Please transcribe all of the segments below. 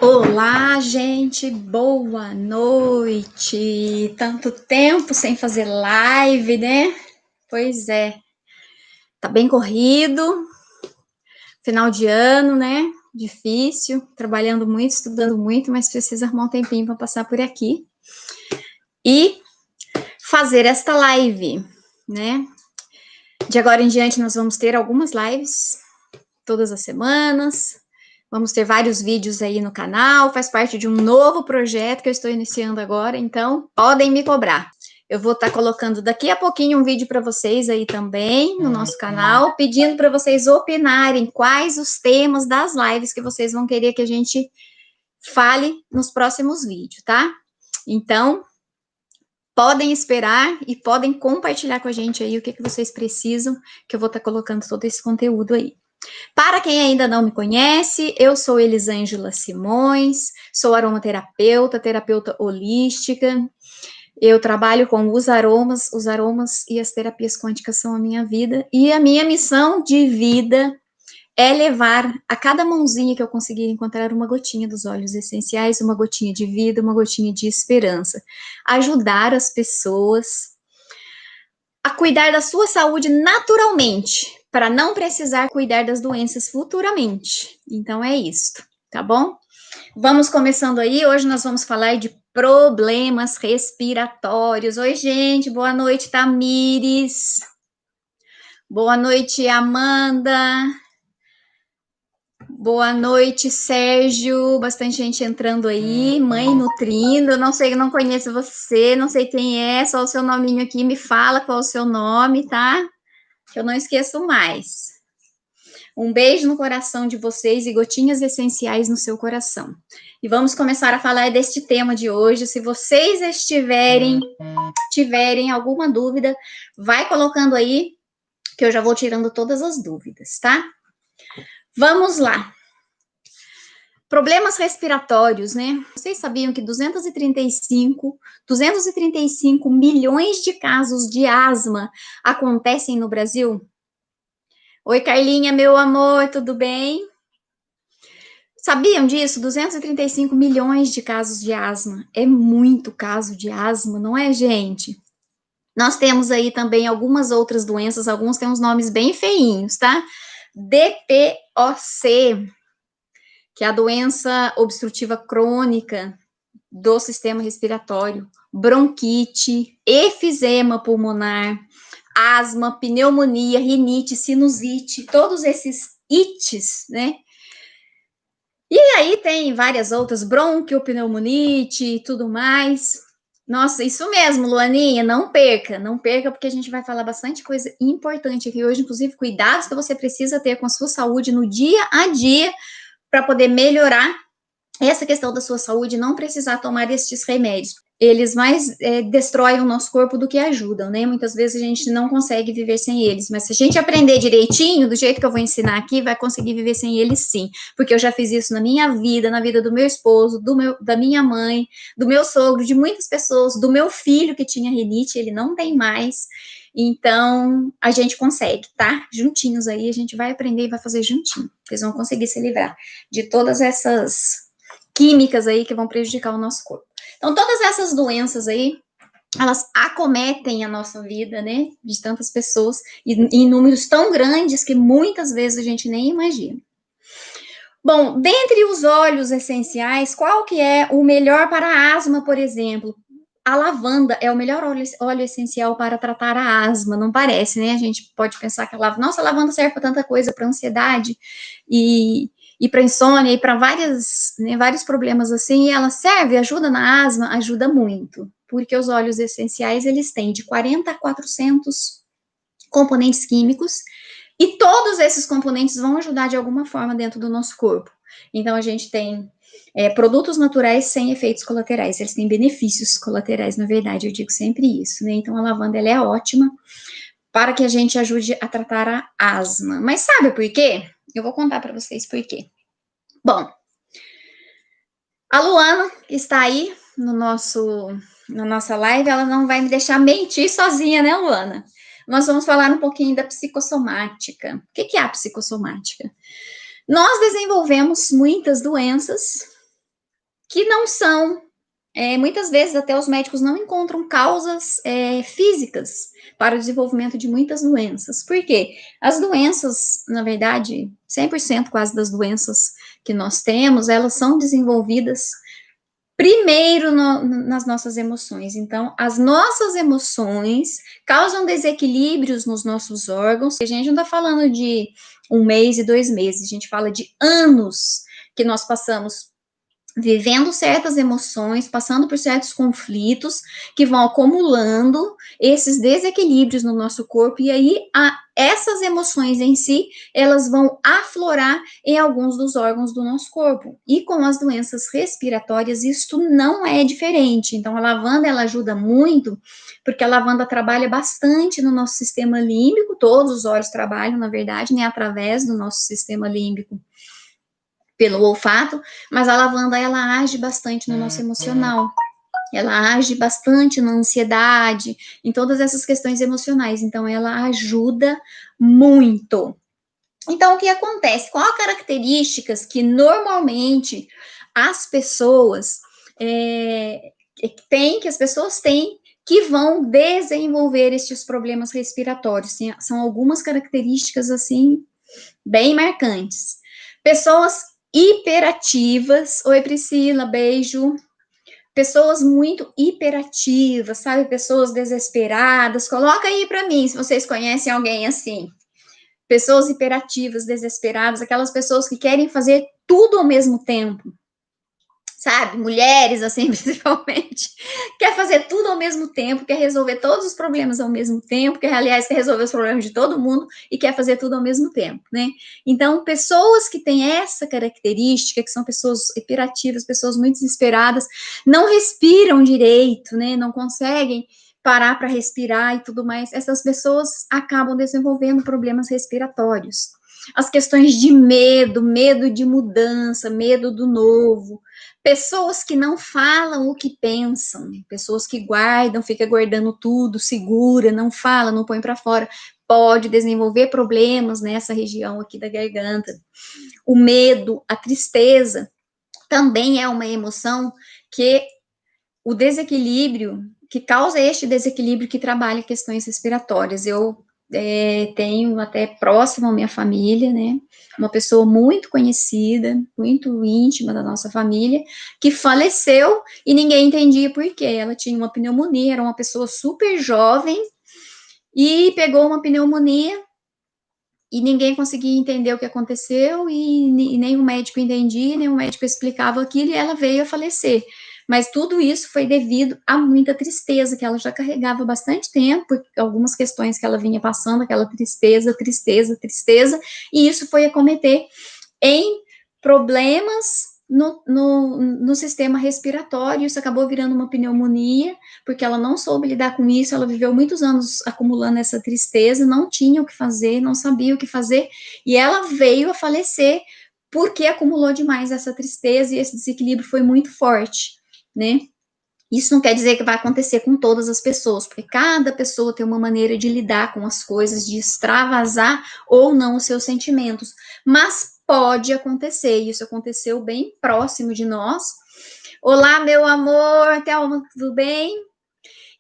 Olá, gente, boa noite. Tanto tempo sem fazer live, né? Pois é, tá bem corrido, final de ano, né? Difícil, trabalhando muito, estudando muito, mas precisa arrumar um tempinho para passar por aqui e fazer esta live, né? De agora em diante, nós vamos ter algumas lives todas as semanas. Vamos ter vários vídeos aí no canal, faz parte de um novo projeto que eu estou iniciando agora, então podem me cobrar. Eu vou estar colocando daqui a pouquinho um vídeo para vocês aí também no nosso canal, pedindo para vocês opinarem quais os temas das lives que vocês vão querer que a gente fale nos próximos vídeos, tá? Então, podem esperar e podem compartilhar com a gente aí o que vocês precisam, que eu vou estar colocando todo esse conteúdo aí. Para quem ainda não me conhece, eu sou Elisângela Simões, sou aromaterapeuta, terapeuta holística. Eu trabalho com os aromas e as terapias quânticas são a minha vida. E a minha missão de vida é levar a cada mãozinha que eu conseguir encontrar uma gotinha dos óleos essenciais, uma gotinha de vida, uma gotinha de esperança. Ajudar as pessoas a cuidar da sua saúde naturalmente, para não precisar cuidar das doenças futuramente. Então é isso, tá bom? Vamos começando aí. Hoje nós vamos falar de problemas respiratórios. Oi, gente, boa noite, Tamires. Boa noite, Amanda. Boa noite, Sérgio. Bastante gente entrando aí. Mãe nutrindo. Não sei, não conheço você, não sei quem é, só o seu nominho aqui. Me fala qual é o seu nome, tá? Que eu não esqueço mais. Um beijo no coração de vocês e gotinhas essenciais no seu coração. E vamos começar a falar deste tema de hoje. Se vocês tiverem alguma dúvida, vai colocando aí, que eu já vou tirando todas as dúvidas, tá? Vamos lá. Problemas respiratórios, né? Vocês sabiam que 235 milhões de casos de asma acontecem no Brasil? Oi, Carlinha, meu amor, tudo bem? Sabiam disso? 235 milhões de casos de asma. É muito caso de asma, não é, gente? Nós temos aí também algumas outras doenças, alguns têm uns nomes bem feinhos, tá? DPOC, que é a doença obstrutiva crônica do sistema respiratório, bronquite, efizema pulmonar, asma, pneumonia, rinite, sinusite, todos esses ites, né? E aí tem várias outras, bronquiopneumonite e tudo mais. Nossa, isso mesmo, Luaninha, não perca, porque a gente vai falar bastante coisa importante aqui hoje, inclusive cuidados que você precisa ter com a sua saúde no dia a dia para poder melhorar essa questão da sua saúde, não precisar tomar estes remédios. Eles mais destroem o nosso corpo do que ajudam, né? Muitas vezes a gente não consegue viver sem eles, mas se a gente aprender direitinho, do jeito que eu vou ensinar aqui, vai conseguir viver sem eles sim, porque eu já fiz isso na minha vida, na vida do meu esposo, da minha mãe, do meu sogro, de muitas pessoas, do meu filho que tinha rinite, ele não tem mais. Então, a gente consegue, tá? Juntinhos aí, a gente vai aprender e vai fazer juntinho. Vocês vão conseguir se livrar de todas essas químicas aí que vão prejudicar o nosso corpo. Então, todas essas doenças aí, elas acometem a nossa vida, né? De tantas pessoas, e em números tão grandes que muitas vezes a gente nem imagina. Bom, dentre os óleos essenciais, qual que é o melhor para a asma, por exemplo? A lavanda é o melhor óleo essencial para tratar a asma, não parece, né? A gente pode pensar que a lavanda serve para tanta coisa, para ansiedade e para insônia e para vários problemas assim, e ela serve, ajuda na asma, ajuda muito, porque os óleos essenciais, eles têm de 40 a 400 componentes químicos, e todos esses componentes vão ajudar de alguma forma dentro do nosso corpo. Então, a gente tem produtos naturais sem efeitos colaterais, eles têm benefícios colaterais, na verdade, eu digo sempre isso, né? Então, a lavanda, ela é ótima para que a gente ajude a tratar a asma. Mas sabe por quê? Eu vou contar para vocês por quê. Bom, a Luana está aí na nossa live, ela não vai me deixar mentir sozinha, né, Luana? Nós vamos falar um pouquinho da psicossomática. O que é a psicossomática? Nós desenvolvemos muitas doenças que não são, muitas vezes até os médicos não encontram causas físicas para o desenvolvimento de muitas doenças. Por quê? As doenças, na verdade, 100% quase das doenças que nós temos, elas são desenvolvidas primeiro nas nossas emoções. Então, as nossas emoções causam desequilíbrios nos nossos órgãos. A gente não está falando de 1 mês e 2 meses, a gente fala de anos que nós passamos vivendo certas emoções, passando por certos conflitos que vão acumulando esses desequilíbrios no nosso corpo, e aí essas emoções em si, elas vão aflorar em alguns dos órgãos do nosso corpo. E com as doenças respiratórias, isto não é diferente. Então, a lavanda, ela ajuda muito, porque a lavanda trabalha bastante no nosso sistema límbico, todos os óleos trabalham, na verdade, né, através do nosso sistema límbico, pelo olfato, mas a lavanda, ela age bastante no nosso emocional, ela age bastante na ansiedade, em todas essas questões emocionais, então ela ajuda muito. Então, o que acontece? Qual as características que normalmente as pessoas têm, que as pessoas têm, que vão desenvolver estes problemas respiratórios? São algumas características, assim, bem marcantes. Pessoas hiperativas. Oi, Priscila, beijo. Pessoas muito hiperativas, sabe? Pessoas desesperadas. Coloca aí para mim se vocês conhecem alguém assim. Pessoas hiperativas, desesperadas, aquelas pessoas que querem fazer tudo ao mesmo tempo. Sabe? Mulheres, assim, principalmente, quer fazer tudo ao mesmo tempo, quer resolver todos os problemas ao mesmo tempo, aliás, quer resolver os problemas de todo mundo e quer fazer tudo ao mesmo tempo, né? Então, pessoas que têm essa característica, que são pessoas hiperativas, pessoas muito desesperadas, não respiram direito, né? Não conseguem parar para respirar e tudo mais, essas pessoas acabam desenvolvendo problemas respiratórios. As questões de medo, medo de mudança, medo do novo, pessoas que não falam o que pensam, pessoas que guardam, fica guardando tudo, segura, não fala, não põe para fora, pode desenvolver problemas nessa região aqui da garganta. O medo, a tristeza, também é uma emoção que o desequilíbrio, que causa este desequilíbrio que trabalha questões respiratórias. Eu tenho até próximo à minha família, né, uma pessoa muito conhecida, muito íntima da nossa família, que faleceu e ninguém entendia por quê. Ela tinha uma pneumonia, era uma pessoa super jovem e pegou uma pneumonia e ninguém conseguia entender o que aconteceu e nem o médico entendia, nem o médico explicava aquilo e ela veio a falecer. Mas tudo isso foi devido a muita tristeza, que ela já carregava bastante tempo, algumas questões que ela vinha passando, aquela tristeza, tristeza, tristeza, e isso foi acometer em problemas no sistema respiratório. Isso acabou virando uma pneumonia, porque ela não soube lidar com isso, ela viveu muitos anos acumulando essa tristeza, não tinha o que fazer, não sabia o que fazer, e ela veio a falecer porque acumulou demais essa tristeza e esse desequilíbrio foi muito forte, né? Isso não quer dizer que vai acontecer com todas as pessoas, porque cada pessoa tem uma maneira de lidar com as coisas, de extravasar ou não os seus sentimentos, mas pode acontecer, e isso aconteceu bem próximo de nós. Olá, meu amor, Thelma, tudo bem?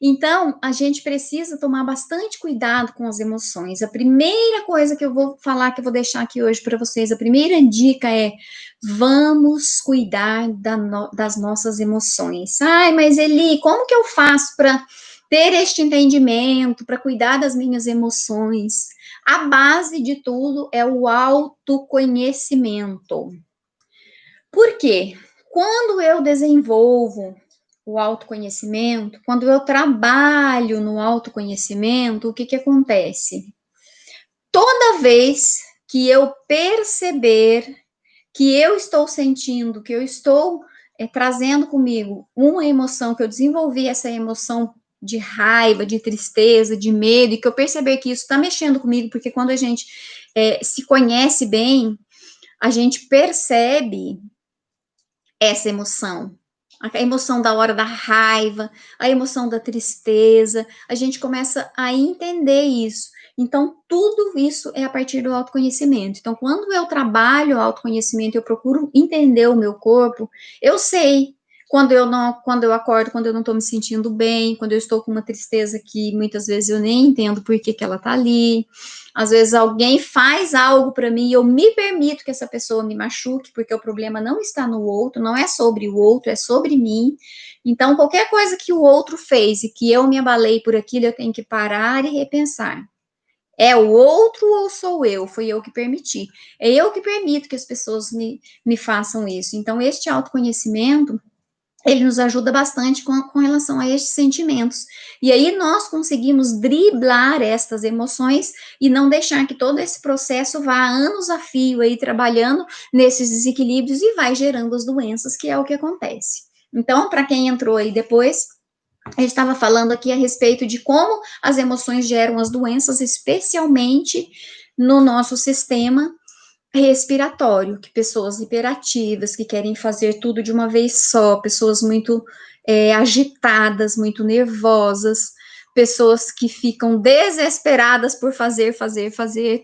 Então, a gente precisa tomar bastante cuidado com as emoções. A primeira coisa que eu vou falar, que eu vou deixar aqui hoje para vocês, a primeira dica é: vamos cuidar das nossas emoções. Ai, mas Eli, como que eu faço para ter este entendimento, para cuidar das minhas emoções? A base de tudo é o autoconhecimento. Por quê? Quando eu desenvolvo o autoconhecimento, quando eu trabalho no autoconhecimento, o que que acontece? Toda vez que eu perceber que eu estou sentindo, que eu estou trazendo comigo uma emoção, que eu desenvolvi essa emoção de raiva, de tristeza, de medo, e que eu perceber que isso está mexendo comigo, porque quando a gente se conhece bem, a gente percebe essa emoção. A emoção da hora da raiva, a emoção da tristeza, a gente começa a entender isso. Então, tudo isso é a partir do autoconhecimento. Então, quando eu trabalho o autoconhecimento, eu procuro entender o meu corpo, eu sei quando eu acordo, quando eu não estou me sentindo bem, quando eu estou com uma tristeza que muitas vezes eu nem entendo por que ela está ali. Às vezes alguém faz algo para mim e eu me permito que essa pessoa me machuque, porque o problema não está no outro, não é sobre o outro, é sobre mim. Então, qualquer coisa que o outro fez e que eu me abalei por aquilo, eu tenho que parar e repensar. É o outro ou sou eu? Fui eu que permiti. É eu que permito que as pessoas me façam isso. Então, este autoconhecimento, ele nos ajuda bastante com relação a estes sentimentos. E aí nós conseguimos driblar estas emoções e não deixar que todo esse processo vá anos a fio aí trabalhando nesses desequilíbrios e vai gerando as doenças, que é o que acontece. Então, para quem entrou aí depois, a gente estava falando aqui a respeito de como as emoções geram as doenças, especialmente no nosso sistema respiratório, que pessoas hiperativas, que querem fazer tudo de uma vez só, pessoas muito agitadas, muito nervosas, pessoas que ficam desesperadas por fazer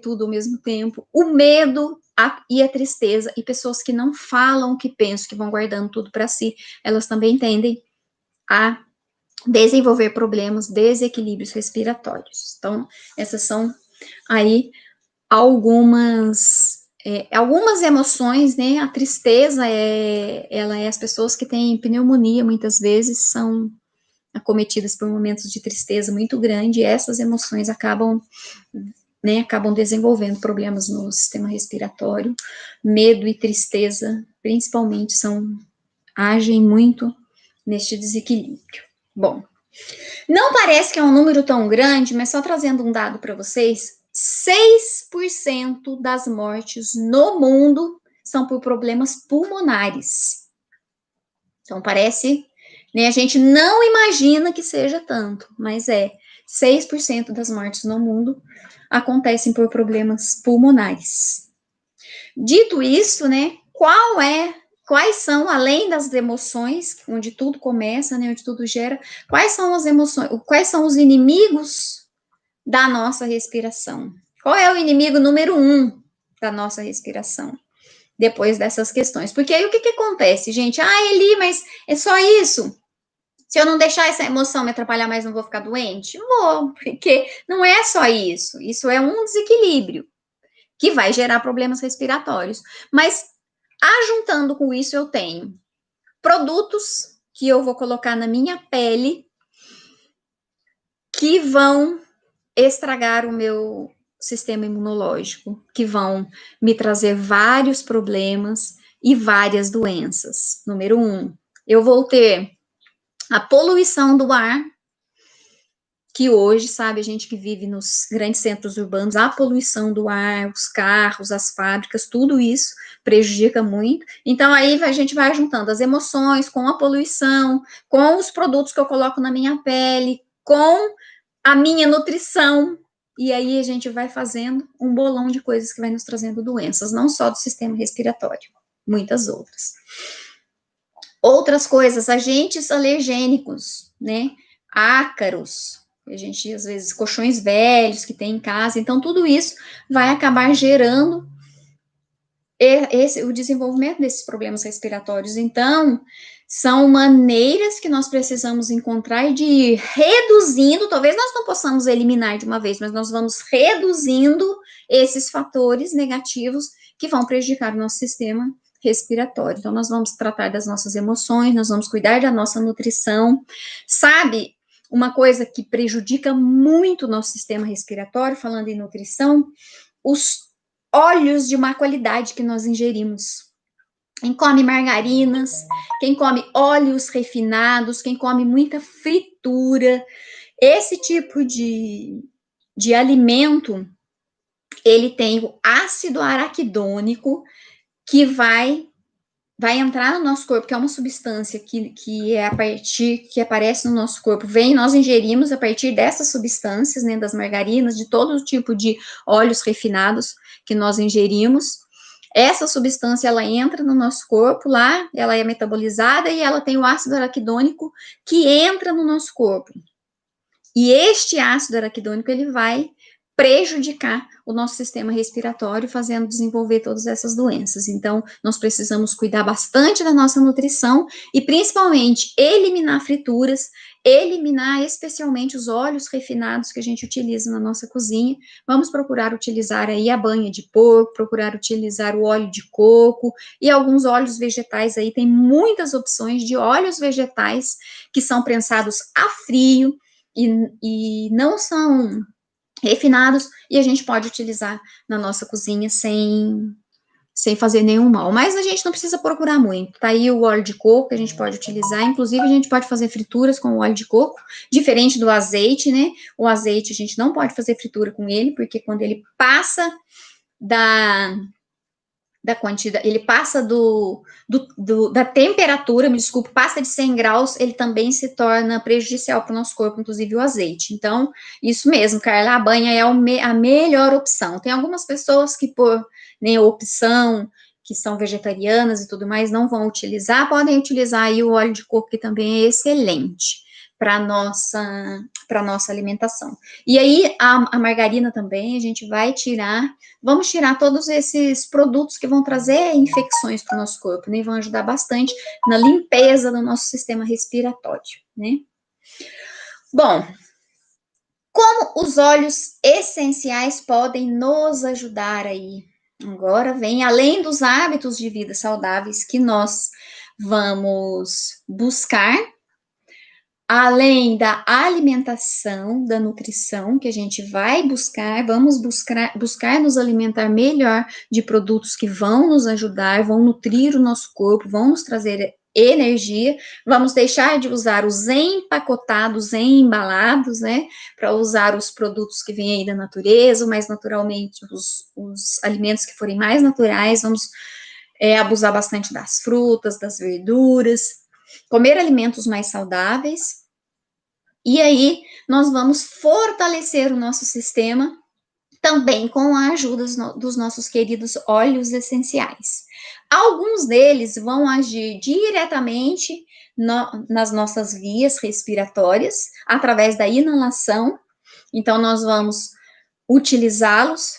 tudo ao mesmo tempo, o medo e a tristeza, e pessoas que não falam o que pensam, que vão guardando tudo para si, elas também tendem a desenvolver problemas, desequilíbrios respiratórios. Então, essas são aí algumas emoções, né? A tristeza ela é as pessoas que têm pneumonia, muitas vezes são acometidas por momentos de tristeza muito grande, e essas emoções acabam desenvolvendo problemas no sistema respiratório. Medo e tristeza, principalmente, agem muito neste desequilíbrio. Bom, não parece que é um número tão grande, mas só trazendo um dado para vocês, 6% das mortes no mundo são por problemas pulmonares. Então, parece, né, a gente não imagina que seja tanto, mas 6% das mortes no mundo acontecem por problemas pulmonares. Dito isso, né, quais são, além das emoções, onde tudo começa, né, onde tudo gera, quais são as emoções, quais são os inimigos da nossa respiração? Qual é o inimigo número 1 da nossa respiração? Depois dessas questões. Porque aí o que acontece, gente? Eli, mas é só isso? Se eu não deixar essa emoção me atrapalhar mais, não vou ficar doente? Vou, porque não é só isso. Isso é um desequilíbrio que vai gerar problemas respiratórios. Mas, ajuntando com isso, eu tenho produtos que eu vou colocar na minha pele que vão estragar o meu sistema imunológico, que vão me trazer vários problemas e várias doenças. Número 1, eu vou ter a poluição do ar, que hoje, sabe, a gente que vive nos grandes centros urbanos, a poluição do ar, os carros, as fábricas, tudo isso prejudica muito. Então, aí a gente vai juntando as emoções com a poluição, com os produtos que eu coloco na minha pele, com a minha nutrição, e aí a gente vai fazendo um bolão de coisas que vai nos trazendo doenças, não só do sistema respiratório, muitas outras. Outras coisas, agentes alergênicos, né? Ácaros, a gente, às vezes, colchões velhos que tem em casa, então tudo isso vai acabar gerando o desenvolvimento desses problemas respiratórios. Então, são maneiras que nós precisamos encontrar de ir reduzindo, talvez nós não possamos eliminar de uma vez, mas nós vamos reduzindo esses fatores negativos que vão prejudicar o nosso sistema respiratório. Então, nós vamos tratar das nossas emoções, nós vamos cuidar da nossa nutrição. Sabe, uma coisa que prejudica muito o nosso sistema respiratório, falando em nutrição, os óleos de má qualidade que nós ingerimos. Quem come margarinas, quem come óleos refinados, quem come muita fritura, esse tipo de alimento, ele tem o ácido araquidônico que vai entrar no nosso corpo, que é uma substância que aparece no nosso corpo, nós ingerimos a partir dessas substâncias, né, das margarinas, de todo tipo de óleos refinados que nós ingerimos. Essa substância, ela entra no nosso corpo lá, ela é metabolizada e ela tem o ácido araquidônico que entra no nosso corpo. E este ácido araquidônico, ele vai prejudicar o nosso sistema respiratório, fazendo desenvolver todas essas doenças. Então, nós precisamos cuidar bastante da nossa nutrição e, principalmente, eliminar frituras, eliminar especialmente os óleos refinados que a gente utiliza na nossa cozinha. Vamos procurar utilizar aí a banha de porco, procurar utilizar o óleo de coco e alguns óleos vegetais aí. Tem muitas opções de óleos vegetais que são prensados a frio e não são refinados, e a gente pode utilizar na nossa cozinha sem fazer nenhum mal. Mas a gente não precisa procurar muito. Tá aí o óleo de coco que a gente pode utilizar. Inclusive, a gente pode fazer frituras com o óleo de coco, diferente do azeite, né? O azeite a gente não pode fazer fritura com ele, porque quando ele passa da quantidade, ele passa da temperatura, me desculpe, passa de 100 graus, ele também se torna prejudicial para o nosso corpo, inclusive o azeite. Então, isso mesmo, Carla, a banha é a melhor opção. Tem algumas pessoas que, por opção, que são vegetarianas e tudo mais, não vão utilizar, podem utilizar aí o óleo de coco, que também é excelente para nossa alimentação. E aí, a margarina também, a gente vai vamos tirar todos esses produtos que vão trazer infecções para o nosso corpo, né? Vão ajudar bastante na limpeza do nosso sistema respiratório, né? Bom, como os óleos essenciais podem nos ajudar aí? Agora vem, além dos hábitos de vida saudáveis que nós vamos buscar, além da alimentação, da nutrição, que a gente vai vamos buscar nos alimentar melhor de produtos que vão nos ajudar, vão nutrir o nosso corpo, vão nos trazer energia, vamos deixar de usar os empacotados, embalados, né, para usar os produtos que vêm aí da natureza, mais naturalmente, os alimentos que forem mais naturais, vamos abusar bastante das frutas, das verduras, comer alimentos mais saudáveis. E aí, nós vamos fortalecer o nosso sistema também com a ajuda dos nossos queridos óleos essenciais. Alguns deles vão agir diretamente nas nossas vias respiratórias, através da inalação. Então, nós vamos utilizá-los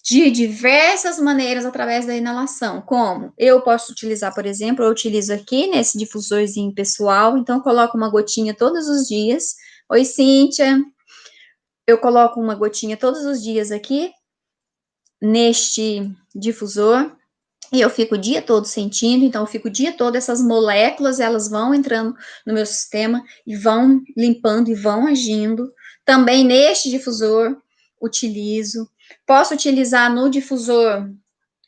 de diversas maneiras através da inalação. Como? Eu posso utilizar, por exemplo, eu utilizo aqui nesse difusorzinho pessoal, então eu coloco uma gotinha todos os dias. Oi, Cíntia. Eu coloco uma gotinha todos os dias aqui neste difusor e eu fico o dia todo sentindo, então eu fico o dia todo, essas moléculas, elas vão entrando no meu sistema e vão limpando e vão agindo. Também neste difusor utilizo. Posso utilizar no difusor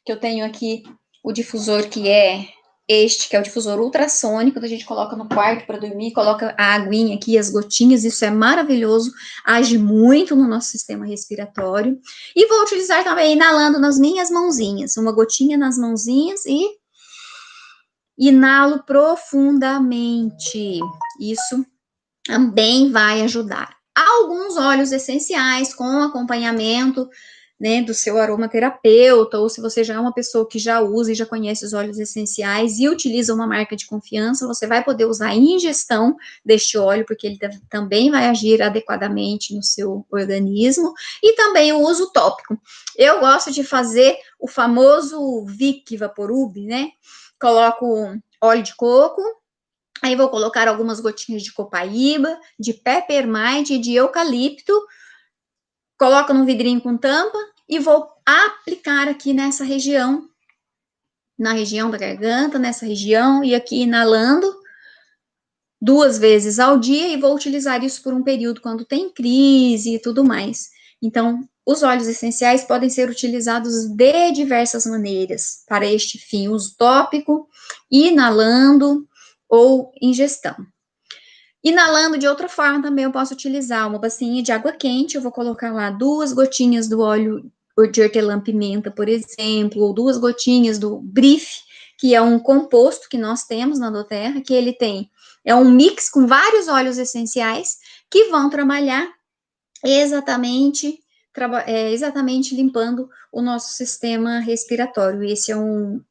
que eu tenho aqui, o difusor que é este, que é o difusor ultrassônico, que a gente coloca no quarto para dormir, coloca a aguinha aqui, as gotinhas, isso é maravilhoso, age muito no nosso sistema respiratório. E vou utilizar também inalando nas minhas mãozinhas, uma gotinha nas mãozinhas e inalo profundamente. Isso também vai ajudar. Alguns óleos essenciais com acompanhamento, né, do seu aromaterapeuta, ou se você já é uma pessoa que já usa e já conhece os óleos essenciais e utiliza uma marca de confiança, você vai poder usar a ingestão deste óleo, porque ele também vai agir adequadamente no seu organismo, e também o uso tópico. Eu gosto de fazer o famoso Vic Vaporub, né? Coloco óleo de coco, aí vou colocar algumas gotinhas de copaíba, de peppermint e de eucalipto, coloco num vidrinho com tampa e vou aplicar aqui nessa região, na região da garganta, nessa região, e aqui inalando 2 vezes ao dia, e vou utilizar isso por um período quando tem crise e tudo mais. Então, os óleos essenciais podem ser utilizados de diversas maneiras para este fim, uso tópico, inalando ou ingestão. Inalando de outra forma também eu posso utilizar uma bacinha de água quente, eu vou colocar lá 2 gotinhas do óleo de hortelã-pimenta, por exemplo, ou 2 gotinhas do Brief, que é um composto que nós temos na doTERRA, que ele é um mix com vários óleos essenciais que vão trabalhar exatamente limpando o nosso sistema respiratório. Esse é um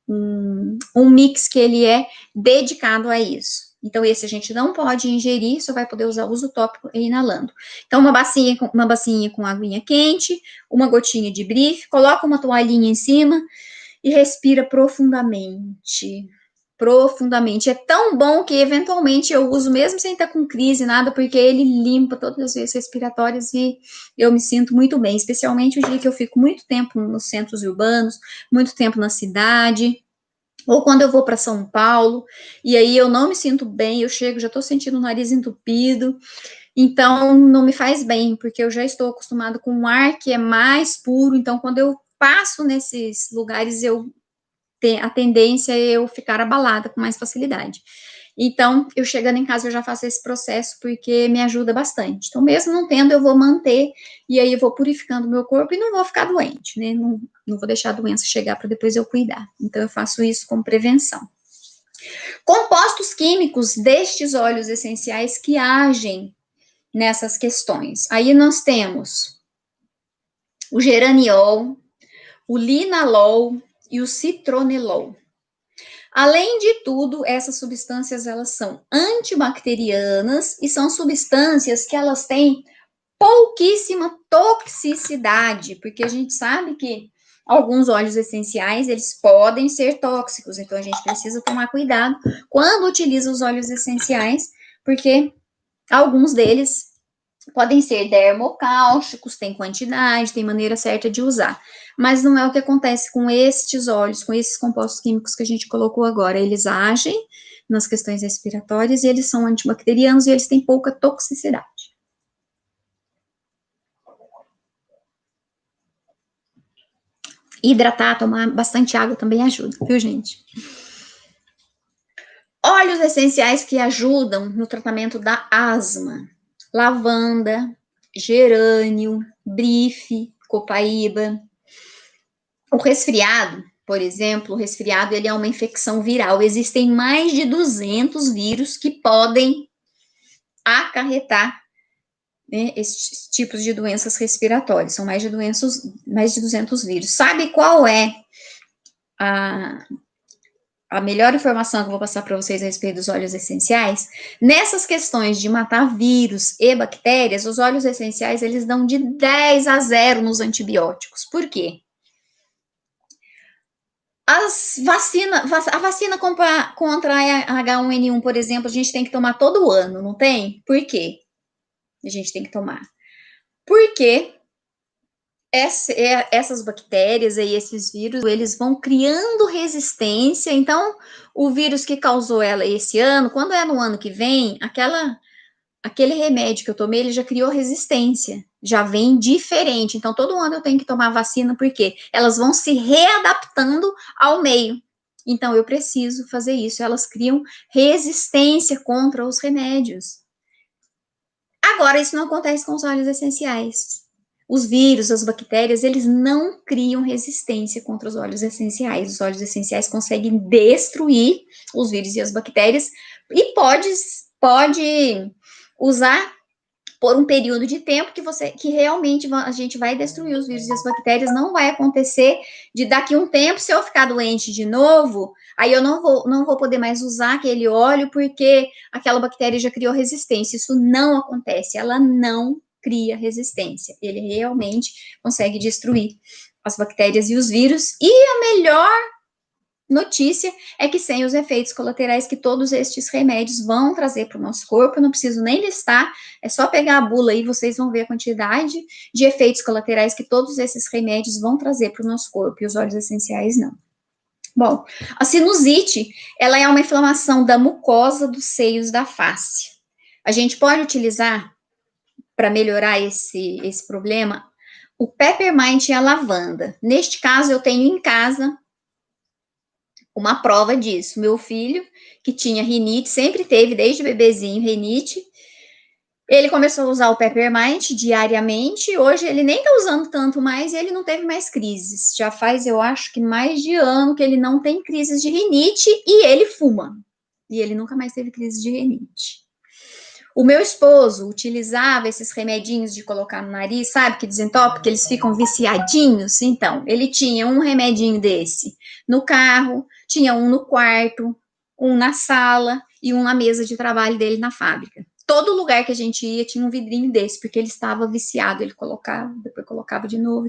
mix que ele é dedicado a isso. Então, esse a gente não pode ingerir, só vai poder usar uso tópico e inalando. Então, uma bacinha com aguinha quente, uma gotinha de brief, coloca uma toalhinha em cima e respira profundamente. Profundamente. É tão bom que, eventualmente, eu uso mesmo sem estar com crise, nada, porque ele limpa todas as vias respiratórias e eu me sinto muito bem, especialmente o dia que eu fico muito tempo nos centros urbanos, muito tempo na cidade, ou quando eu vou para São Paulo, e aí eu não me sinto bem, eu chego, já estou sentindo o nariz entupido, então não me faz bem, porque eu já estou acostumado com um ar que é mais puro, então quando eu passo nesses lugares, a tendência é eu ficar abalada com mais facilidade. Então, eu chegando em casa, eu já faço esse processo, porque me ajuda bastante. Então, mesmo não tendo, eu vou manter, e aí eu vou purificando o meu corpo e não vou ficar doente, né? Não vou deixar a doença chegar para depois eu cuidar. Então, eu faço isso como prevenção. Compostos químicos destes óleos essenciais que agem nessas questões. Aí nós temos o geraniol, o linalol e o citronelol. Além de tudo, essas substâncias, elas são antibacterianas e são substâncias que elas têm pouquíssima toxicidade, porque a gente sabe que alguns óleos essenciais, eles podem ser tóxicos, então a gente precisa tomar cuidado quando utiliza os óleos essenciais, porque alguns deles podem ser dermocáusticos, tem quantidade, tem maneira certa de usar. Mas não é o que acontece com estes óleos, com esses compostos químicos que a gente colocou agora. Eles agem nas questões respiratórias e eles são antibacterianos e eles têm pouca toxicidade. Hidratar, tomar bastante água também ajuda, viu, gente? Óleos essenciais que ajudam no tratamento da asma: lavanda, gerânio, brife, copaíba. O resfriado, por exemplo, o resfriado ele é uma infecção viral. Existem mais de 200 vírus que podem acarretar, né, esses tipos de doenças respiratórias. São mais de 200 vírus. Sabe qual é a melhor informação que eu vou passar para vocês a respeito dos óleos essenciais? Nessas questões de matar vírus e bactérias, os óleos essenciais, eles dão de 10-0 nos antibióticos. Por quê? A vacina contra a H1N1, por exemplo, a gente tem que tomar todo ano, não tem? Por quê? A gente tem que tomar. Porque essas bactérias e esses vírus, eles vão criando resistência. Então, o vírus que causou ela esse ano, quando é no ano que vem, aquele remédio que eu tomei, ele já criou resistência, já vem diferente. Então, todo ano eu tenho que tomar vacina, porque elas vão se readaptando ao meio. Então, eu preciso fazer isso. Elas criam resistência contra os remédios. Agora, isso não acontece com os óleos essenciais. Os vírus, as bactérias, eles não criam resistência contra os óleos essenciais. Os óleos essenciais conseguem destruir os vírus e as bactérias e pode usar por um período de tempo que realmente a gente vai destruir os vírus e as bactérias. Não vai acontecer de daqui a um tempo, se eu ficar doente de novo, aí eu não vou poder mais usar aquele óleo porque aquela bactéria já criou resistência. Isso não acontece, ela não cria resistência. Ele realmente consegue destruir as bactérias e os vírus. E a melhor notícia é que sem os efeitos colaterais que todos estes remédios vão trazer para o nosso corpo, eu não preciso nem listar, é só pegar a bula aí, vocês vão ver a quantidade de efeitos colaterais que todos esses remédios vão trazer para o nosso corpo, e os óleos essenciais não. Bom, a sinusite, ela é uma inflamação da mucosa dos seios da face. A gente pode utilizar, para melhorar esse problema, o peppermint e a lavanda. Neste caso, eu tenho em casa uma prova disso. Meu filho, que tinha rinite, sempre teve, desde bebezinho, rinite, ele começou a usar o peppermint diariamente. Hoje ele nem tá usando tanto mais e ele não teve mais crises. Já faz, eu acho que mais de ano que ele não tem crises de rinite e ele fuma. E ele nunca mais teve crise de rinite. O meu esposo utilizava esses remedinhos de colocar no nariz, sabe, que desentope, que eles ficam viciadinhos. Então, ele tinha um remedinho desse no carro, tinha um no quarto, um na sala, e um na mesa de trabalho dele na fábrica. Todo lugar que a gente ia tinha um vidrinho desse, porque ele estava viciado. Ele colocava, depois colocava de novo,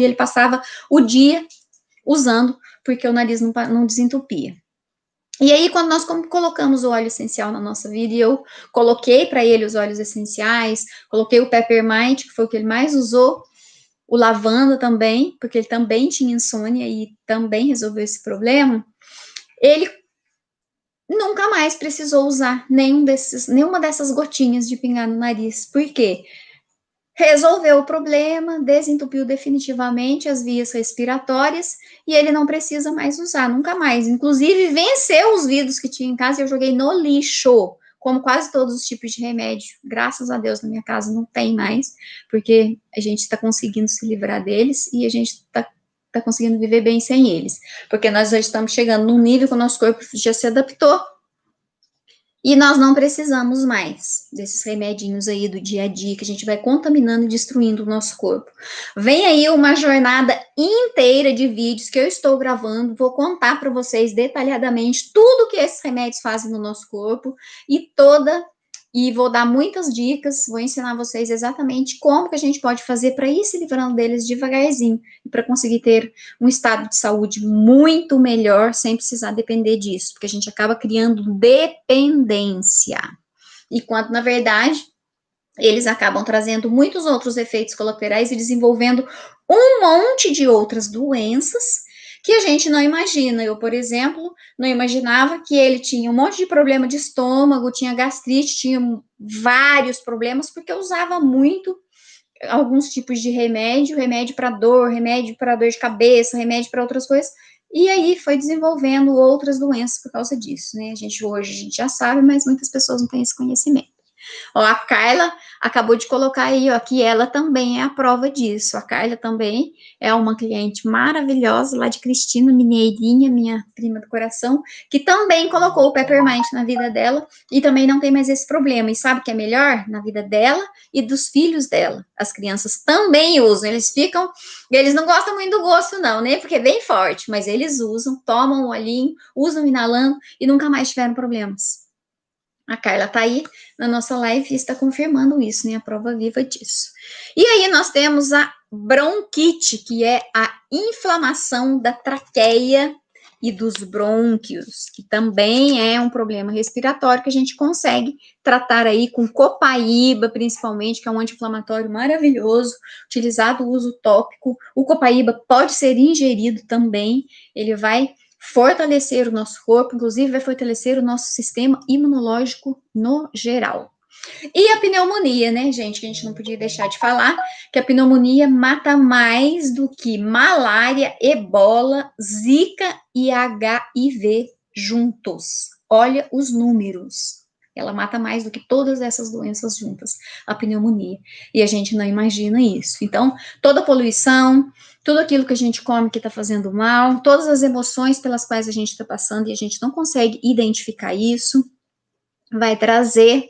e ele passava o dia usando, porque o nariz não desentupia. E aí, quando nós colocamos o óleo essencial na nossa vida, e eu coloquei para ele os óleos essenciais, coloquei o Peppermint, que foi o que ele mais usou, o lavanda também, porque ele também tinha insônia e também resolveu esse problema, ele nunca mais precisou usar nenhuma dessas gotinhas de pingar no nariz. Por quê? Resolveu o problema, desentupiu definitivamente as vias respiratórias e ele não precisa mais usar, nunca mais. Inclusive, venceu os vidros que tinha em casa e eu joguei no lixo, como quase todos os tipos de remédio. Graças a Deus, na minha casa não tem mais, porque a gente está conseguindo se livrar deles e a gente está conseguindo viver bem sem eles. Porque nós já estamos chegando num nível que o nosso corpo já se adaptou e nós não precisamos mais desses remedinhos aí do dia a dia, que a gente vai contaminando e destruindo o nosso corpo. Vem aí uma jornada inteira de vídeos que eu estou gravando, vou contar para vocês detalhadamente tudo que esses remédios fazem no nosso corpo e vou dar muitas dicas, vou ensinar vocês exatamente como que a gente pode fazer para ir se livrando deles devagarzinho, e para conseguir ter um estado de saúde muito melhor, sem precisar depender disso, porque a gente acaba criando dependência. E quando, na verdade, eles acabam trazendo muitos outros efeitos colaterais e desenvolvendo um monte de outras doenças que a gente não imagina. Eu, por exemplo, não imaginava que ele tinha um monte de problema de estômago, tinha gastrite, tinha vários problemas, porque eu usava muito alguns tipos de remédio para dor de cabeça, remédio para outras coisas, e aí foi desenvolvendo outras doenças por causa disso, né? Hoje a gente já sabe, mas muitas pessoas não têm esse conhecimento. Ó, a Carla acabou de colocar aí, ó, que ela também é a prova disso. A Carla também é uma cliente maravilhosa lá de Cristina, mineirinha, minha prima do coração, que também colocou o Peppermint na vida dela e também não tem mais esse problema. E sabe o que é melhor? Na vida dela e dos filhos dela. As crianças também usam, eles não gostam muito do gosto não, né? Porque é bem forte, mas eles usam, tomam o olhinho, usam inalando e nunca mais tiveram problemas. A Carla está aí na nossa live e está confirmando isso, né? A prova viva disso. E aí nós temos a bronquite, que é a inflamação da traqueia e dos brônquios, que também é um problema respiratório que a gente consegue tratar aí com copaíba, principalmente, que é um anti-inflamatório maravilhoso, utilizado o uso tópico. O copaíba pode ser ingerido também, ele vai fortalecer o nosso corpo, inclusive vai fortalecer o nosso sistema imunológico no geral. E a pneumonia, né, gente, que a gente não podia deixar de falar, que a pneumonia mata mais do que malária, ebola, zika e HIV juntos. Olha os números. Ela mata mais do que todas essas doenças juntas, a pneumonia. E a gente não imagina isso. Então, toda a poluição, tudo aquilo que a gente come que está fazendo mal, todas as emoções pelas quais a gente está passando e a gente não consegue identificar isso, vai trazer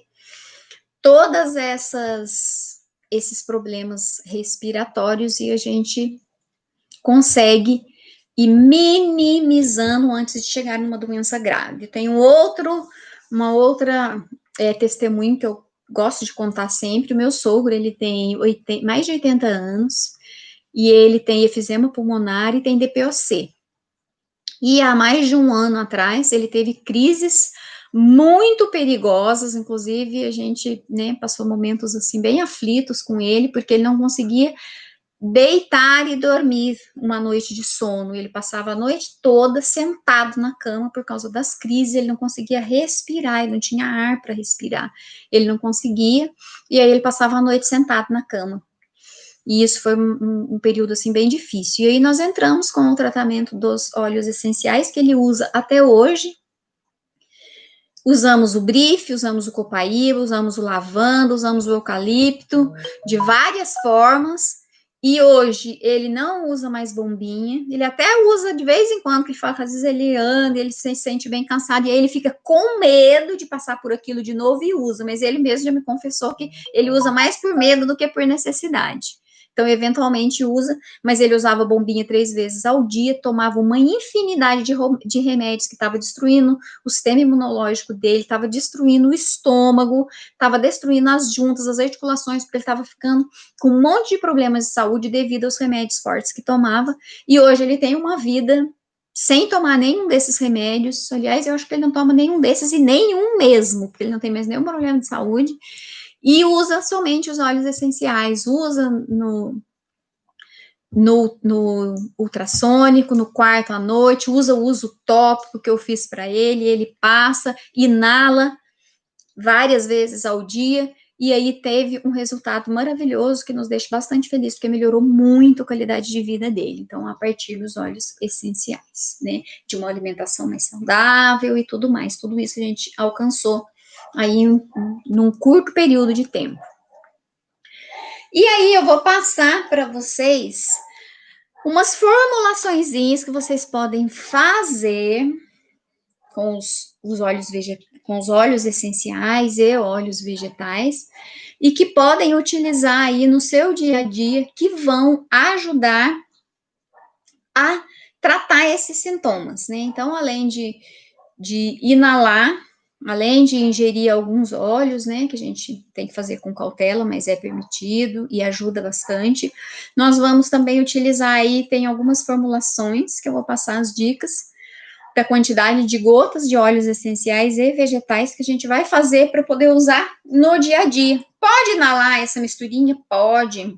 todas esses problemas respiratórios e a gente consegue ir minimizando antes de chegar numa doença grave. Tem uma outra testemunho que eu gosto de contar sempre. O meu sogro, ele tem mais de 80 anos e ele tem efizema pulmonar e tem DPOC. E há mais de um ano atrás, ele teve crises muito perigosas, inclusive a gente, né, passou momentos assim bem aflitos com ele, porque ele não conseguia deitar e dormir uma noite de sono. Ele passava a noite toda sentado na cama por causa das crises, ele não conseguia respirar, ele não tinha ar para respirar, ele não conseguia, e aí ele passava a noite sentado na cama. E isso foi um período, assim, bem difícil. E aí nós entramos com o tratamento dos óleos essenciais, que ele usa até hoje. Usamos o brife, usamos o copaíba, usamos o lavanda, usamos o eucalipto, de várias formas. E hoje ele não usa mais bombinha, ele até usa de vez em quando, que ele fala que às vezes ele anda, ele se sente bem cansado, e aí ele fica com medo de passar por aquilo de novo e usa, mas ele mesmo já me confessou que ele usa mais por medo do que por necessidade. então eventualmente usa, mas ele usava bombinha 3 vezes ao dia, tomava uma infinidade de remédios que estava destruindo o sistema imunológico dele, estava destruindo o estômago, estava destruindo as juntas, as articulações, porque ele estava ficando com um monte de problemas de saúde devido aos remédios fortes que tomava, e hoje ele tem uma vida sem tomar nenhum desses remédios. Aliás, eu acho que ele não toma nenhum desses e nenhum mesmo, porque ele não tem mais nenhum problema de saúde, e usa somente os óleos essenciais, usa no ultrassônico, no quarto à noite, usa o uso tópico que eu fiz para ele passa, inala várias vezes ao dia, e aí teve um resultado maravilhoso que nos deixa bastante feliz, porque melhorou muito a qualidade de vida dele. Então, a partir dos óleos essenciais, né? De uma alimentação mais saudável e tudo mais. Tudo isso a gente alcançou aí num curto período de tempo. E aí eu vou passar para vocês umas formulaçõezinhas que vocês podem fazer com os óleos essenciais e óleos vegetais, e que podem utilizar aí no seu dia a dia, que vão ajudar a tratar esses sintomas, né? Então, além de inalar, além de ingerir alguns óleos, né, que a gente tem que fazer com cautela, mas é permitido e ajuda bastante, nós vamos também utilizar aí, tem algumas formulações que eu vou passar as dicas, da quantidade de gotas de óleos essenciais e vegetais que a gente vai fazer para poder usar no dia a dia. Pode inalar essa misturinha? Pode.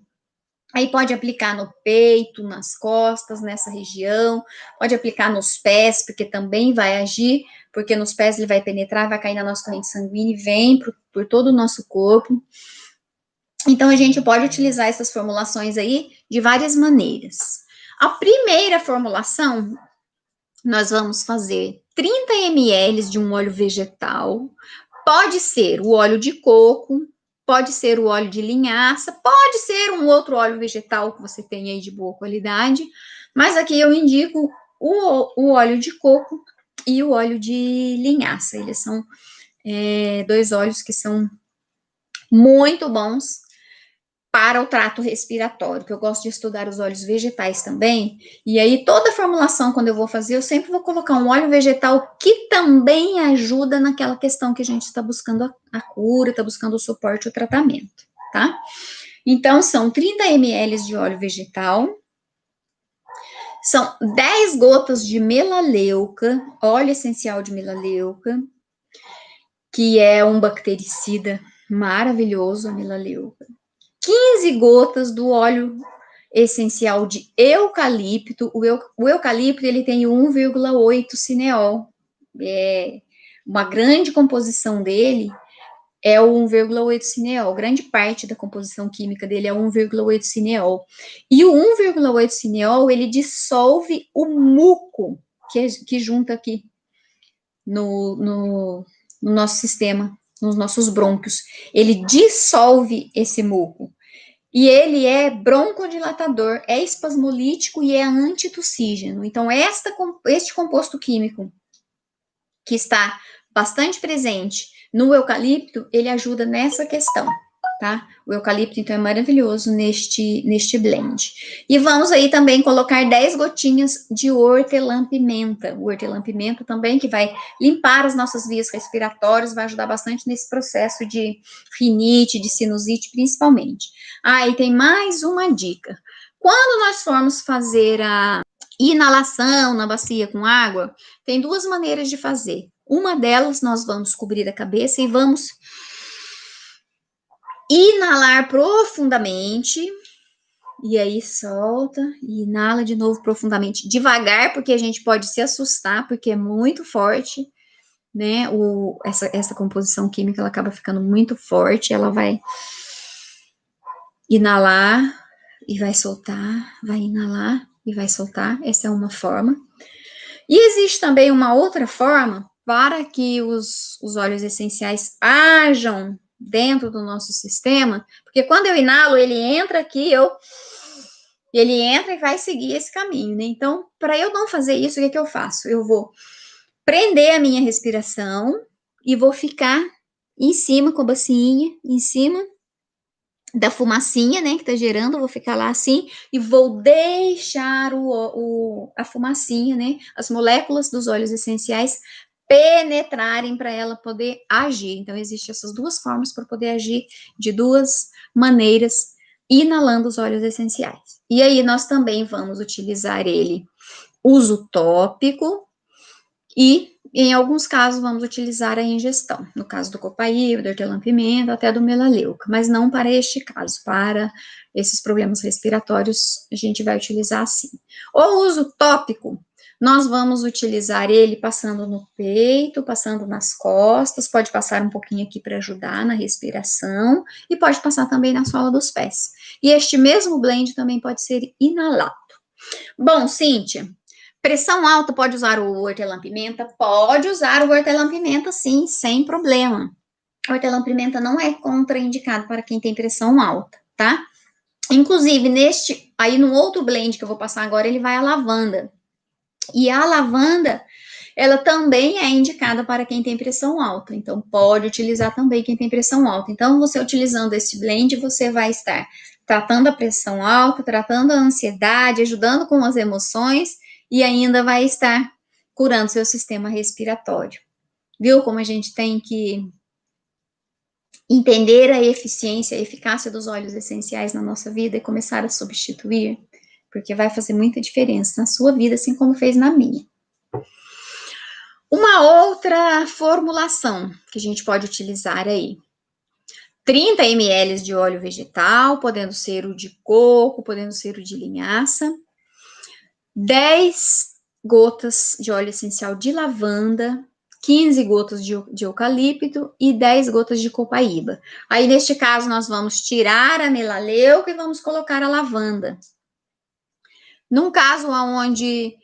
Aí pode aplicar no peito, nas costas, nessa região, pode aplicar nos pés, porque também vai agir, porque nos pés ele vai penetrar, vai cair na nossa corrente sanguínea e vem por todo o nosso corpo. Então, a gente pode utilizar essas formulações aí de várias maneiras. A primeira formulação, nós vamos fazer 30 ml de um óleo vegetal, pode ser o óleo de coco, pode ser o óleo de linhaça, pode ser um outro óleo vegetal que você tem aí de boa qualidade, mas aqui eu indico o óleo de coco e o óleo de linhaça, eles são dois óleos que são muito bons para o trato respiratório, que eu gosto de estudar os óleos vegetais também, e aí toda a formulação, quando eu vou fazer, eu sempre vou colocar um óleo vegetal que também ajuda naquela questão que a gente está buscando a cura, está buscando o suporte, o tratamento, tá? Então, são 30 ml de óleo vegetal, são 10 gotas de melaleuca, óleo essencial de melaleuca, que é um bactericida maravilhoso, a melaleuca. 15 gotas do óleo essencial de eucalipto. O eucalipto, ele tem 1,8 cineol. Uma grande composição dele é o 1,8 cineol. Grande parte da composição química dele é 1,8 cineol. E o 1,8 cineol, ele dissolve o muco que junta aqui no nosso sistema, nos nossos brônquios. Ele dissolve esse muco. E ele é broncodilatador, é espasmolítico e é antitussígeno. Então, este composto químico que está bastante presente no eucalipto, ele ajuda nessa questão, tá? O eucalipto, então, é maravilhoso neste blend. E vamos aí também colocar 10 gotinhas de hortelã-pimenta. O hortelã-pimenta também, que vai limpar as nossas vias respiratórias, vai ajudar bastante nesse processo de rinite, de sinusite, principalmente. Ah, e tem mais uma dica. Quando nós formos fazer a inalação na bacia com água, tem duas maneiras de fazer. Uma delas, nós vamos cobrir a cabeça e vamos inalar profundamente, e aí solta, e inala de novo profundamente, devagar, porque a gente pode se assustar, porque é muito forte, né, essa composição química, ela acaba ficando muito forte, ela vai inalar e vai soltar, vai inalar e vai soltar, essa é uma forma. E existe também uma outra forma para que os óleos essenciais ajam dentro do nosso sistema, porque quando eu inalo, ele entra aqui, ele entra e vai seguir esse caminho, né? Então, para eu não fazer isso, o que eu faço? Eu vou prender a minha respiração e vou ficar em cima com a bacinha, em cima, da fumacinha, né, que tá gerando, eu vou ficar lá assim, e vou deixar a fumacinha, né, as moléculas dos óleos essenciais penetrarem para ela poder agir. Então, existem essas duas formas para poder agir de duas maneiras, inalando os óleos essenciais. E aí, nós também vamos utilizar ele uso tópico e, em alguns casos, vamos utilizar a ingestão. No caso do copaíba, do hortelã-pimenta, até do melaleuca, mas não para este caso. Para esses problemas respiratórios, a gente vai utilizar assim. O uso tópico, nós vamos utilizar ele passando no peito, passando nas costas, pode passar um pouquinho aqui para ajudar na respiração, e pode passar também na sola dos pés. E este mesmo blend também pode ser inalado. Bom, Cíntia, pressão alta, pode usar o hortelã-pimenta? Pode usar o hortelã-pimenta, sim, sem problema. O hortelã-pimenta não é contraindicado para quem tem pressão alta, tá? Inclusive, aí no outro blend que eu vou passar agora, ele vai a lavanda. E a lavanda, ela também é indicada para quem tem pressão alta. Então, pode utilizar também quem tem pressão alta. Então, você utilizando esse blend, você vai estar tratando a pressão alta, tratando a ansiedade, ajudando com as emoções e ainda vai estar curando seu sistema respiratório. Viu como a gente tem que entender a eficiência, a eficácia dos óleos essenciais na nossa vida e começar a substituir? Porque vai fazer muita diferença na sua vida, assim como fez na minha. Uma outra formulação que a gente pode utilizar aí. 30 ml de óleo vegetal, podendo ser o de coco, podendo ser o de linhaça. 10 gotas de óleo essencial de lavanda, 15 gotas de eucalipto e 10 gotas de copaíba. Aí, neste caso, nós vamos tirar a melaleuca e vamos colocar a lavanda. Num caso onde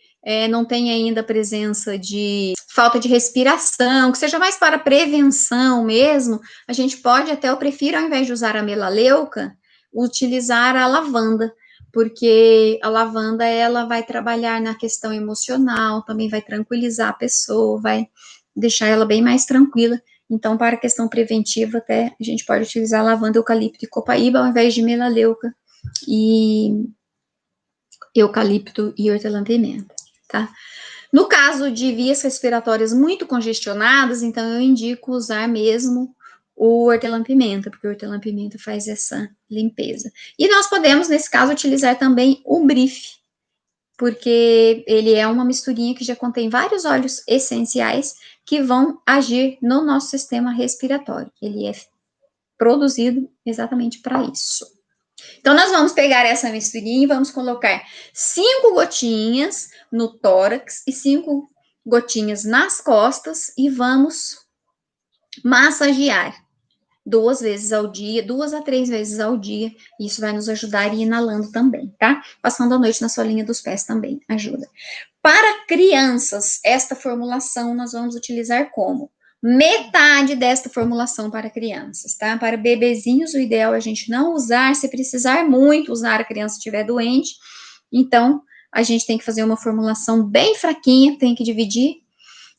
não tem ainda presença de falta de respiração, que seja mais para prevenção mesmo, a gente pode até, eu prefiro, ao invés de usar a melaleuca, utilizar a lavanda, porque a lavanda, ela vai trabalhar na questão emocional, também vai tranquilizar a pessoa, vai deixar ela bem mais tranquila. Então, para a questão preventiva, até a gente pode utilizar lavanda, eucalipto e copaíba, ao invés de melaleuca e eucalipto e hortelã-pimenta, tá? No caso de vias respiratórias muito congestionadas, então eu indico usar mesmo o hortelã-pimenta, porque o hortelã-pimenta faz essa limpeza. E nós podemos, nesse caso, utilizar também o brife, porque ele é uma misturinha que já contém vários óleos essenciais que vão agir no nosso sistema respiratório. Ele é produzido exatamente para isso. Então, nós vamos pegar essa misturinha e vamos colocar 5 gotinhas no tórax e 5 gotinhas nas costas e vamos massagear 2 vezes ao dia, 2 a 3 vezes ao dia. Isso vai nos ajudar a ir inalando também, tá? Passando a noite na solinha dos pés também ajuda. Para crianças, esta formulação nós vamos utilizar como? Metade desta formulação para crianças, tá? Para bebezinhos, o ideal é a gente não usar, se precisar muito usar, a criança estiver doente. Então, a gente tem que fazer uma formulação bem fraquinha, tem que dividir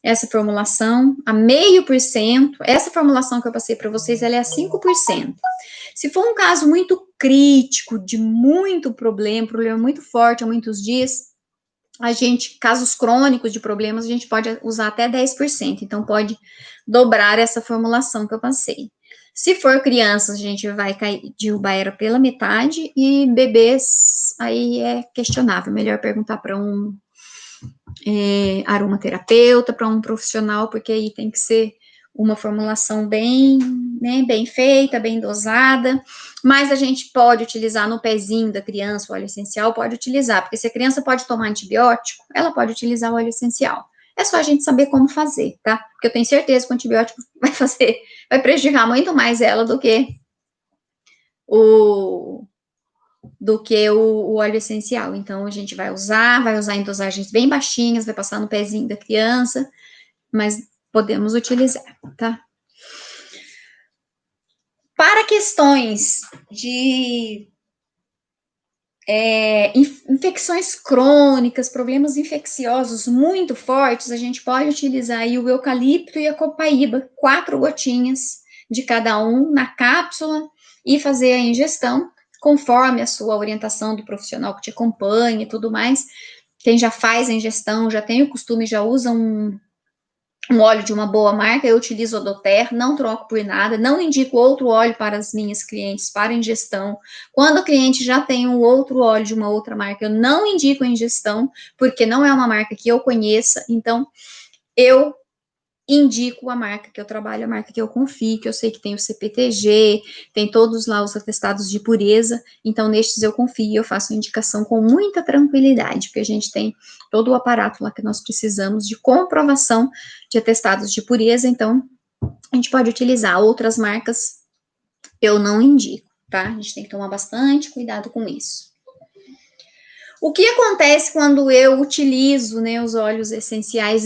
essa formulação a 0,5%. Essa formulação que eu passei para vocês, ela é a 5%. Se for um caso muito crítico, de muito problema muito forte há muitos dias, casos crônicos de problemas, a gente pode usar até 10%, então pode dobrar essa formulação que eu passei. Se for crianças, a gente vai derrubar ela pela metade, e bebês, aí é questionável, melhor perguntar para um aromaterapeuta, para um profissional, porque aí tem que ser uma formulação bem, né, bem feita, bem dosada, mas a gente pode utilizar no pezinho da criança o óleo essencial, pode utilizar, porque se a criança pode tomar antibiótico, ela pode utilizar o óleo essencial. É só a gente saber como fazer, tá? Porque eu tenho certeza que o antibiótico vai prejudicar muito mais ela do que o óleo essencial. Então, a gente vai usar em dosagens bem baixinhas, vai passar no pezinho da criança, mas podemos utilizar, tá? Para questões de infecções crônicas, problemas infecciosos muito fortes, a gente pode utilizar aí o eucalipto e a copaíba, 4 gotinhas de cada um na cápsula, e fazer a ingestão conforme a sua orientação do profissional que te acompanha e tudo mais. Quem já faz a ingestão, já tem o costume, já usa um óleo de uma boa marca, eu utilizo o Odoter, não troco por nada, não indico outro óleo para as minhas clientes para ingestão. Quando o cliente já tem um outro óleo de uma outra marca, eu não indico a ingestão, porque não é uma marca que eu conheça, então eu indico a marca que eu trabalho, a marca que eu confio, que eu sei que tem o CPTG, tem todos lá os atestados de pureza, então nestes eu confio e eu faço a indicação com muita tranquilidade, porque a gente tem todo o aparato lá que nós precisamos de comprovação de atestados de pureza, então a gente pode utilizar. Outras marcas eu não indico, tá? A gente tem que tomar bastante cuidado com isso. O que acontece quando eu utilizo, né, os óleos essenciais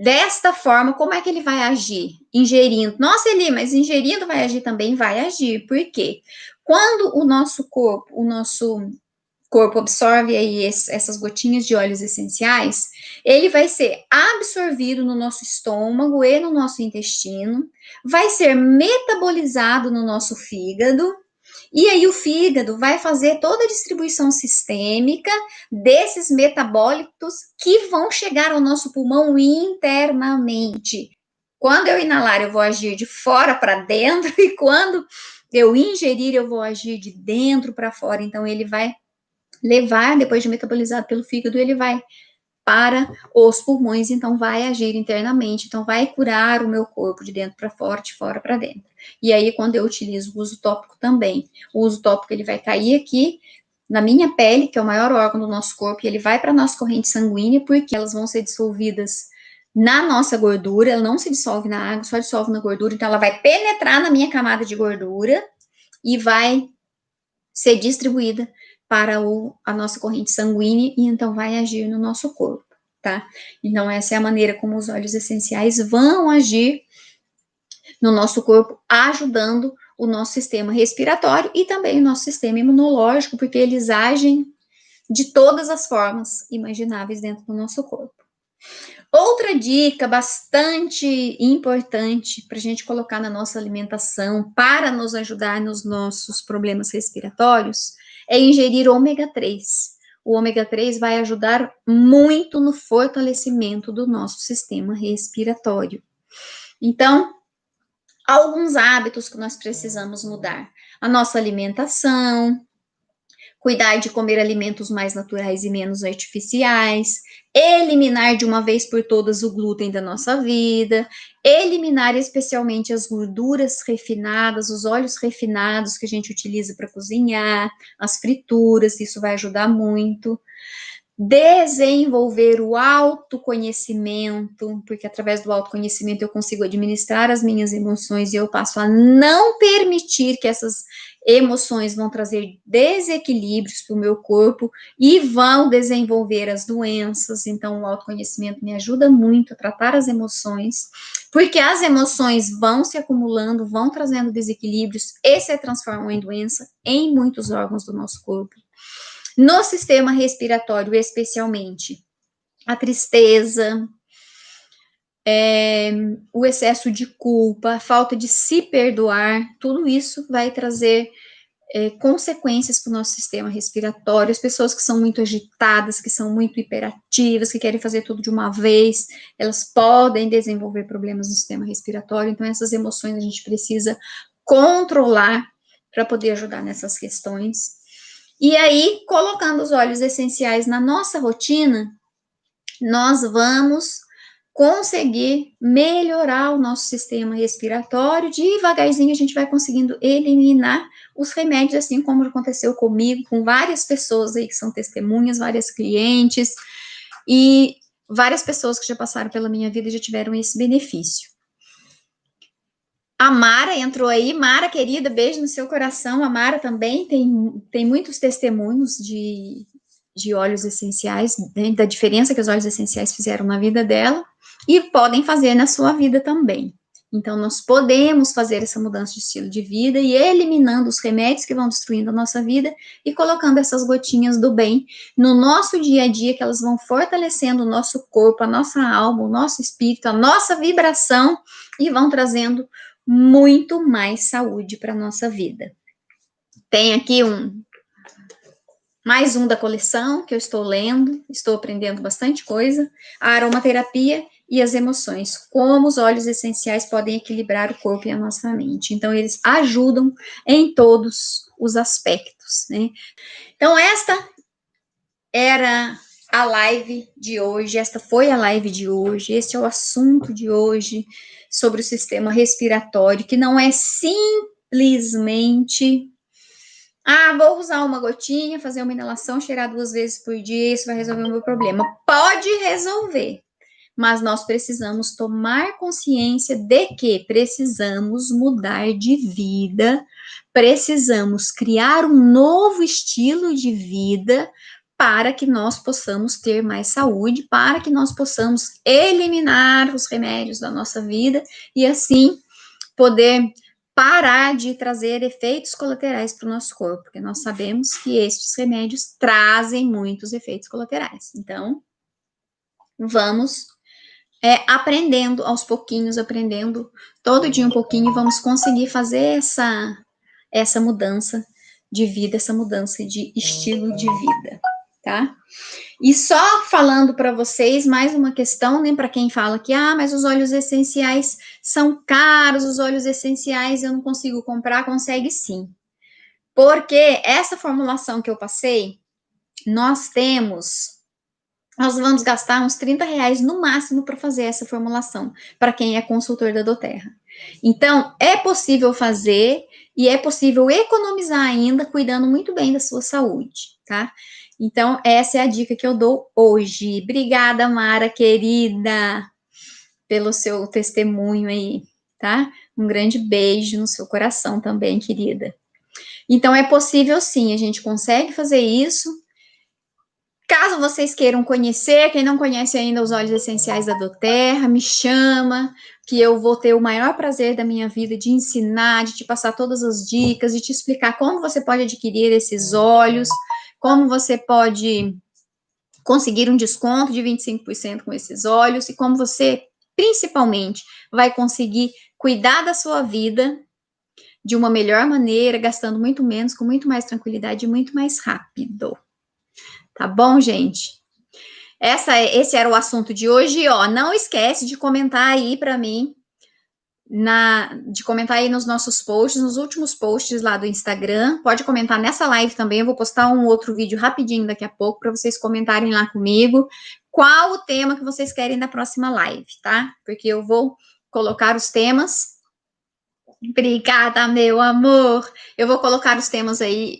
desta forma? Como é que ele vai agir? Ingerindo. Nossa, Eli, mas ingerindo vai agir também? Vai agir. Por quê? Quando o nosso corpo absorve aí essas gotinhas de óleos essenciais, ele vai ser absorvido no nosso estômago e no nosso intestino, vai ser metabolizado no nosso fígado, e aí o fígado vai fazer toda a distribuição sistêmica desses metabólitos que vão chegar ao nosso pulmão internamente. Quando eu inalar, eu vou agir de fora para dentro, e quando eu ingerir, eu vou agir de dentro para fora. Então, ele vai levar, depois de metabolizado pelo fígado, ele vai para os pulmões, então vai agir internamente, então vai curar o meu corpo de dentro para fora, de fora para dentro. E aí, quando eu utilizo o uso tópico também, o uso tópico ele vai cair aqui na minha pele, que é o maior órgão do nosso corpo, e ele vai para a nossa corrente sanguínea, porque elas vão ser dissolvidas na nossa gordura, ela não se dissolve na água, só dissolve na gordura, então ela vai penetrar na minha camada de gordura e vai ser distribuída para a nossa corrente sanguínea e então vai agir no nosso corpo, tá? Então, essa é a maneira como os óleos essenciais vão agir no nosso corpo, ajudando o nosso sistema respiratório e também o nosso sistema imunológico, porque eles agem de todas as formas imagináveis dentro do nosso corpo. Outra dica bastante importante para a gente colocar na nossa alimentação para nos ajudar nos nossos problemas respiratórios é ingerir ômega 3. O ômega 3 vai ajudar muito no fortalecimento do nosso sistema respiratório. Então, alguns hábitos que nós precisamos mudar. A nossa alimentação, cuidar de comer alimentos mais naturais e menos artificiais, eliminar de uma vez por todas o glúten da nossa vida, eliminar especialmente as gorduras refinadas, os óleos refinados que a gente utiliza para cozinhar, as frituras, isso vai ajudar muito. Desenvolver o autoconhecimento, porque através do autoconhecimento eu consigo administrar as minhas emoções e eu passo a não permitir que essas emoções vão trazer desequilíbrios para o meu corpo e vão desenvolver as doenças. Então, o autoconhecimento me ajuda muito a tratar as emoções, porque as emoções vão se acumulando, vão trazendo desequilíbrios e se transformam em doença em muitos órgãos do nosso corpo. No sistema respiratório, especialmente, a tristeza, o excesso de culpa, a falta de se perdoar, tudo isso vai trazer consequências para o nosso sistema respiratório. As pessoas que são muito agitadas, que são muito hiperativas, que querem fazer tudo de uma vez, elas podem desenvolver problemas no sistema respiratório. Então, essas emoções a gente precisa controlar para poder ajudar nessas questões. E aí, colocando os óleos essenciais na nossa rotina, nós vamos conseguir melhorar o nosso sistema respiratório. Devagarzinho a gente vai conseguindo eliminar os remédios, assim como aconteceu comigo, com várias pessoas aí que são testemunhas, várias clientes e várias pessoas que já passaram pela minha vida e já tiveram esse benefício. A Mara entrou aí. Mara, querida, beijo no seu coração. A Mara também tem muitos testemunhos de óleos essenciais, né, da diferença que os óleos essenciais fizeram na vida dela e podem fazer na sua vida também. Então, nós podemos fazer essa mudança de estilo de vida e eliminando os remédios que vão destruindo a nossa vida e colocando essas gotinhas do bem no nosso dia a dia, que elas vão fortalecendo o nosso corpo, a nossa alma, o nosso espírito, a nossa vibração e vão trazendo muito mais saúde para a nossa vida. Tem aqui mais um da coleção que eu estou lendo, estou aprendendo bastante coisa. A aromaterapia e as emoções. Como os óleos essenciais podem equilibrar o corpo e a nossa mente. Então, eles ajudam em todos os aspectos, né? Então, esta era a live de hoje, esta foi a live de hoje, este é o assunto de hoje sobre o sistema respiratório, que não é simplesmente vou usar uma gotinha, fazer uma inalação, cheirar 2 vezes por dia, isso vai resolver o meu problema. Pode resolver, mas nós precisamos tomar consciência de que precisamos mudar de vida, precisamos criar um novo estilo de vida para que nós possamos ter mais saúde, para que nós possamos eliminar os remédios da nossa vida e assim poder parar de trazer efeitos colaterais para o nosso corpo, porque nós sabemos que estes remédios trazem muitos efeitos colaterais. Então, vamos aprendendo aos pouquinhos, aprendendo todo dia um pouquinho, vamos conseguir fazer essa mudança de vida, essa mudança de estilo de vida, tá? E só falando para vocês mais uma questão, né, para quem fala que, mas os óleos essenciais são caros, os óleos essenciais eu não consigo comprar, consegue sim. Porque essa formulação que eu passei, nós vamos gastar uns R$30 no máximo para fazer essa formulação, para quem é consultor da doTERRA. Então, é possível fazer e é possível economizar ainda, cuidando muito bem da sua saúde, tá? Então, essa é a dica que eu dou hoje. Obrigada, Mara, querida, pelo seu testemunho aí, tá? Um grande beijo no seu coração também, querida. Então, é possível sim, a gente consegue fazer isso. Caso vocês queiram conhecer, quem não conhece ainda os óleos essenciais da doTERRA, me chama, que eu vou ter o maior prazer da minha vida de ensinar, de te passar todas as dicas, de te explicar como você pode adquirir esses óleos, como você pode conseguir um desconto de 25% com esses óleos e como você, principalmente, vai conseguir cuidar da sua vida de uma melhor maneira, gastando muito menos, com muito mais tranquilidade e muito mais rápido. Tá bom, gente? Esse era o assunto de hoje, ó. Não esquece de comentar aí para mim, de comentar aí nos nossos posts, nos últimos posts lá do Instagram. Pode comentar nessa live também. Eu vou postar um outro vídeo rapidinho daqui a pouco para vocês comentarem lá comigo qual o tema que vocês querem da próxima live, tá? Porque eu vou colocar os temas. Obrigada, meu amor. Eu vou colocar os temas aí.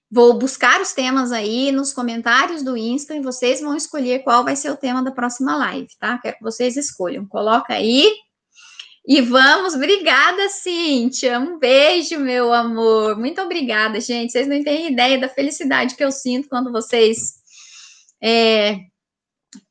Vou buscar os temas aí nos comentários do Insta e vocês vão escolher qual vai ser o tema da próxima live, tá? Quero que vocês escolham. Coloca aí e vamos. Obrigada, Cíntia. Um beijo, meu amor. Muito obrigada, gente. Vocês não têm ideia da felicidade que eu sinto quando vocês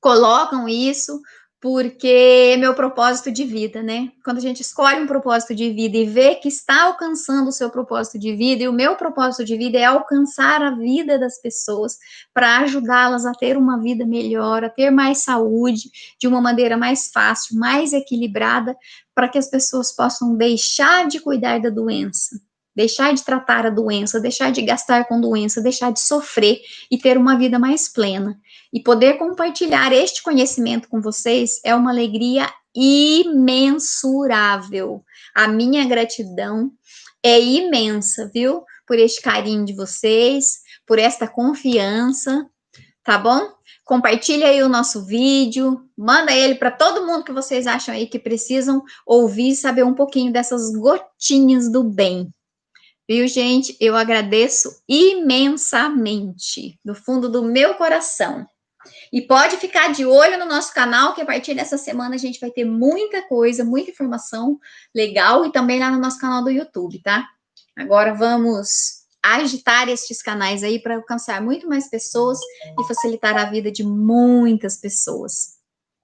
colocam isso, porque é meu propósito de vida, né? Quando a gente escolhe um propósito de vida e vê que está alcançando o seu propósito de vida, e o meu propósito de vida é alcançar a vida das pessoas para ajudá-las a ter uma vida melhor, a ter mais saúde, de uma maneira mais fácil, mais equilibrada, para que as pessoas possam deixar de cuidar da doença, deixar de tratar a doença, deixar de gastar com doença, deixar de sofrer e ter uma vida mais plena. E poder compartilhar este conhecimento com vocês é uma alegria imensurável. A minha gratidão é imensa, viu? Por este carinho de vocês, por esta confiança, tá bom? Compartilha aí o nosso vídeo, manda ele para todo mundo que vocês acham aí que precisam ouvir e saber um pouquinho dessas gotinhas do bem. Viu, gente? Eu agradeço imensamente, do fundo do meu coração. E pode ficar de olho no nosso canal, que a partir dessa semana a gente vai ter muita coisa, muita informação legal, e também lá no nosso canal do YouTube, tá? Agora vamos agitar estes canais aí para alcançar muito mais pessoas e facilitar a vida de muitas pessoas.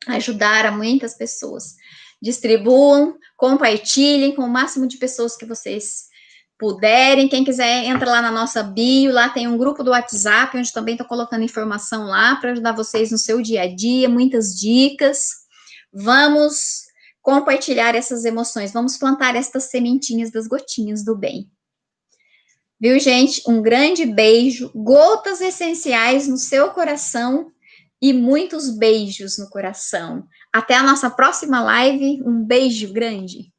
Ajudar a muitas pessoas. Distribuam, compartilhem com o máximo de pessoas que vocês puderem. Quem quiser, entra lá na nossa bio, lá tem um grupo do WhatsApp, onde também estou colocando informação lá para ajudar vocês no seu dia a dia, muitas dicas. Vamos compartilhar essas emoções, vamos plantar estas sementinhas das gotinhas do bem. Viu, gente? Um grande beijo, gotas essenciais no seu coração e muitos beijos no coração. Até a nossa próxima live. Um beijo grande.